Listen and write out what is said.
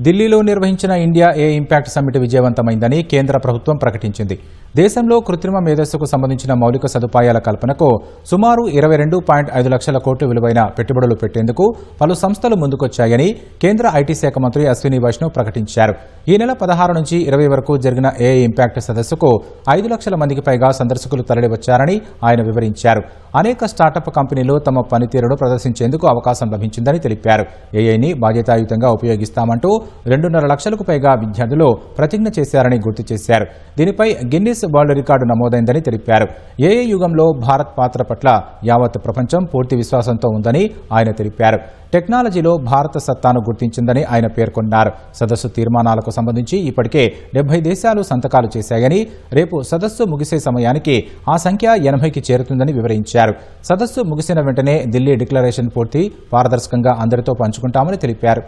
ఢిల్లీలో నిర్వహించిన ఇండియా ఏ impact summit విజయవంతమైందని కేంద్ర ప్రభుత్వం ప్రకటించింది. దేశంలో కృత్రిమ మేధస్సుకు సంబంధించిన మౌలిక సదుపాయాల కల్పనకు సుమారు 22.5 లక్షల కోట్ల విలువైన పెట్టుబడులు పెట్టేందుకు పలు సంస్థలు ముందుకొచ్చాయని కేంద్ర ఐటీ శాఖ మంత్రి అశ్విని వైష్ణవ్ ప్రకటించారు. ఈ నెల 16 నుంచి 20 వరకు జరిగిన ఏ ఇంపాక్ట్ సదస్సుకు 5 లక్షల మందికి పైగా సందర్శకులు తరలివచ్చారని ఆయన వివరించారు. అనేక స్టార్టప్ కంపెనీలు తమ పనితీరును ప్రదర్శించేందుకు అవకాశం లభించిందని తెలిపారు. ఏఐని బాధ్యతాయుతంగా ఉపయోగిస్తామంటూ 2.5 లక్షలకు పైగా విద్యార్థులు ప్రతిజ్ఞ చేశారని గుర్తు చేశారు. దీనిపై గిన్నిస్ వరల్డ్ రికార్డు నమోదైందని తెలిపారు. ఏఐ యుగంలో భారత్ పాత్ర పట్ల యావత్ ప్రపంచం పూర్తి విశ్వాసంతో ఉందని ఆయన తెలిపారు. టెక్నాలజీలో భారత సత్తాను గుర్తించిందని ఆయన పేర్కొన్నారు. సదస్సు తీర్మానాలకు సంబంధించి ఇప్పటికే 70 దేశాలు సంతకాలు చేశాయని, రేపు సదస్సు ముగిసే సమయానికి ఆ సంఖ్య 80కి చేరుతుందని వివరించారు. సదస్సు ముగిసిన వెంటనే ఢిల్లీ డిక్లరేషన్ పూర్తి పారదర్శకంగా అందరితో పంచుకుంటామని తెలిపారు.